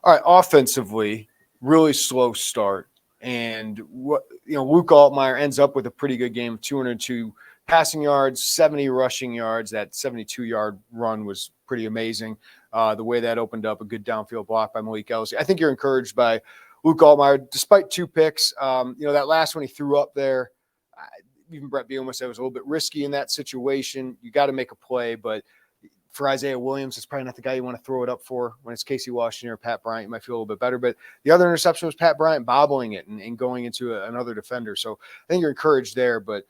All right, offensively, really slow start. And Luke Altmaier ends up with a pretty good game, 202 passing yards, 70 rushing yards. That 72-yard run was pretty amazing. The way that opened up, a good downfield block by Malik Ellis. I think you're encouraged by Luke Altmaier, despite 2 picks. That last one he threw up there, even Brett Bielema said it was a little bit risky in that situation. You got to make a play, but for Isaiah Williams, it's probably not the guy you want to throw it up for. When it's Casey Washington or Pat Bryant, you might feel a little bit better. But the other interception was Pat Bryant bobbling it and going into another defender. So I think you're encouraged there, but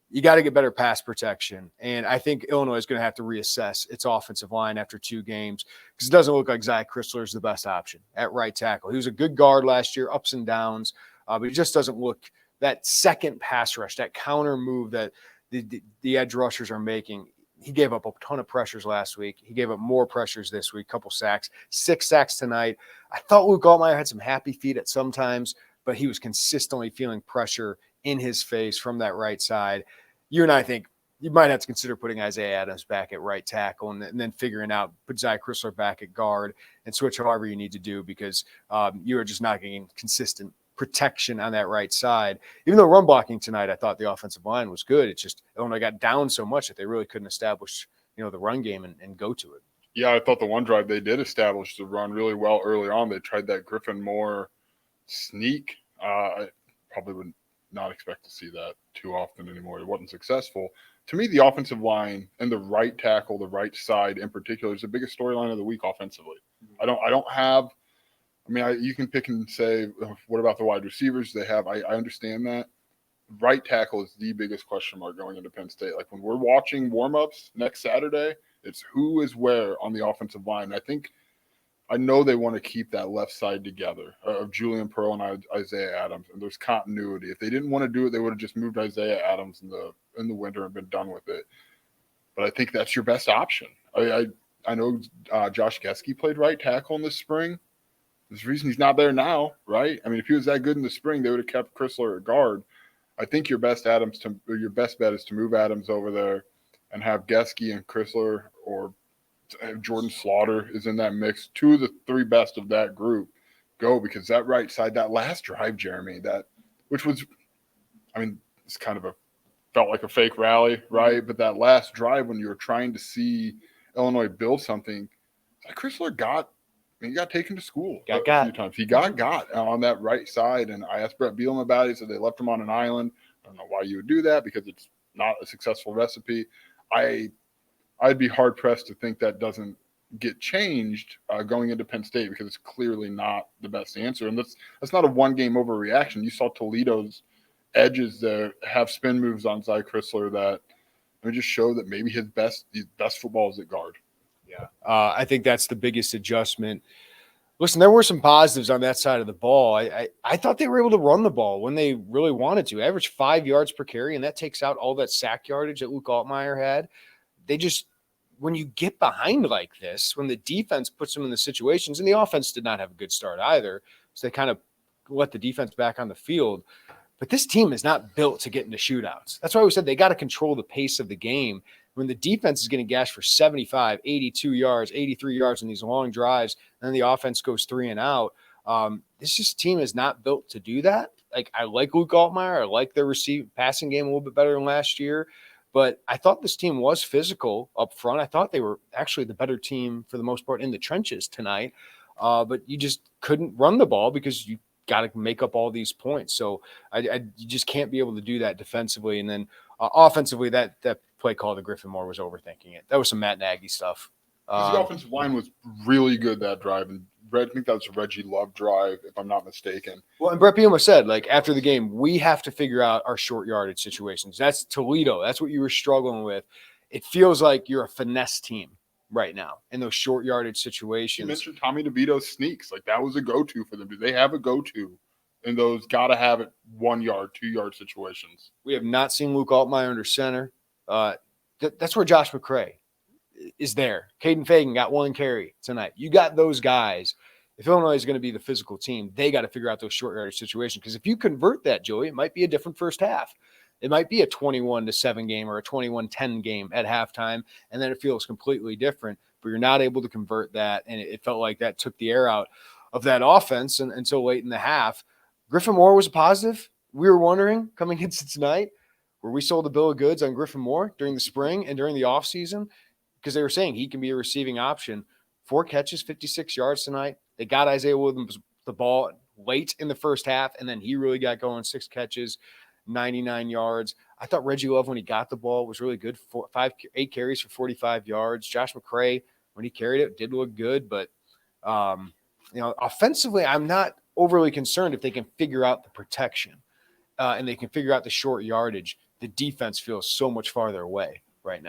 you got to get better pass protection. And I think Illinois is going to have to reassess its offensive line after 2 games because it doesn't look like Zach Chrysler is the best option at right tackle. He was a good guard last year, ups and downs, but he just doesn't look that second pass rush, that counter move that the edge rushers are making. He gave up a ton of pressures last week. He gave up more pressures this week, couple sacks, 6 sacks tonight. I thought Luke Altmaier had some happy feet at some times, but he was consistently feeling pressure in his face from that right side. You and I think you might have to consider putting Isaiah Adams back at right tackle and then figuring out, put Zach Chrysler back at guard and switch however you need to do because you are just not getting consistent protection on that right side. Even though run blocking tonight, I thought the offensive line was good. It's just Illinois got down so much that they really couldn't establish, the run game and go to it. Yeah, I thought the one drive they did establish the run really well early on. They tried that Griffin Moore sneak. I probably would not expect to see that too often anymore. It wasn't successful. To me, the offensive line and the right tackle, the right side in particular, is the biggest storyline of the week offensively. I don't have. I mean, you can pick and say, what about the wide receivers they have? I understand that. Right tackle is the biggest question mark going into Penn State. Like when we're watching warm-ups next Saturday, it's who is where on the offensive line. I know they want to keep that left side together of Julian Pearl and Isaiah Adams, and there's continuity. If they didn't want to do it, they would have just moved Isaiah Adams in the winter and been done with it. But I think that's your best option. I know Josh Geske played right tackle in the spring. There's a reason he's not there now, right? I mean, if he was that good in the spring, they would have kept Chrysler at guard. I think your best bet is to move Adams over there and have Geske and Chrysler or Jordan Slaughter is in that mix. 2 of the 3 best of that group go because that right side, that last drive, Jeremy, it's kind of felt like a fake rally, right? But that last drive when you were trying to see Illinois build something, Chrysler he got taken to school a few times. He got on that right side, and I asked Brett Bielema about it. He said they left him on an island. I don't know why you would do that because it's not a successful recipe. I'd be hard-pressed to think that doesn't get changed going into Penn State because it's clearly not the best answer. And that's not a one-game overreaction. You saw Toledo's edges there have spin moves on Zach Chrysler that just show that maybe his best football is at guard. Yeah, I think that's the biggest adjustment. Listen, there were some positives on that side of the ball. I thought they were able to run the ball when they really wanted to. Average 5 yards per carry, and that takes out all that sack yardage that Luke Altmaier had. When you get behind like this, when the defense puts them in the situations, and the offense did not have a good start either, so they kind of let the defense back on the field. But this team is not built to get into shootouts. That's why we said they got to control the pace of the game. When the defense is getting gashed for 75, 82 yards, 83 yards in these long drives, and then the offense goes 3 and out, this team is not built to do that. Like, I like Luke Altmaier. I like their passing game a little bit better than last year. But I thought this team was physical up front. I thought they were actually the better team for the most part in the trenches tonight. But you just couldn't run the ball because you got to make up all these points. So you just can't be able to do that defensively. And then offensively, that play call to Griffin Moore was overthinking it. That was some Matt Nagy stuff. The offensive line was really good that drive. And I think that was a Reggie Love drive, if I'm not mistaken. Well, and Brett Bielema said, after the game, we have to figure out our short yardage situations. That's Toledo. That's what you were struggling with. It feels like you're a finesse team right now in those short yardage situations. You mentioned Tommy DeVito's sneaks. That was a go-to for them. Do they have a go-to in those gotta-have-it 1 yard, 2 yard situations? We have not seen Luke Altmaier under center. That's where Josh McCray is there. Caden Fagan got 1 carry tonight. You got those guys. If Illinois is going to be the physical team, they got to figure out those short yardage situations. Because if you convert that, Joey, it might be a different first half. It might be a 21-7 game or a 21-10 game at halftime, and then it feels completely different. But you're not able to convert that, and it felt like that took the air out of that offense until late in the half. Griffin Moore was a positive. We were wondering coming into tonight, where we sold the bill of goods on Griffin Moore during the spring and during the offseason, because they were saying he can be a receiving option. 4 catches, 56 yards tonight. They got Isaiah Williams the ball late in the first half, and then he really got going. 6 catches, 99 yards. I thought Reggie Love, when he got the ball, was really good. 8 carries for 45 yards. Josh McCray, when he carried it, did look good. But, offensively, I'm not overly concerned if they can figure out the protection and they can figure out the short yardage. The defense feels so much farther away right now.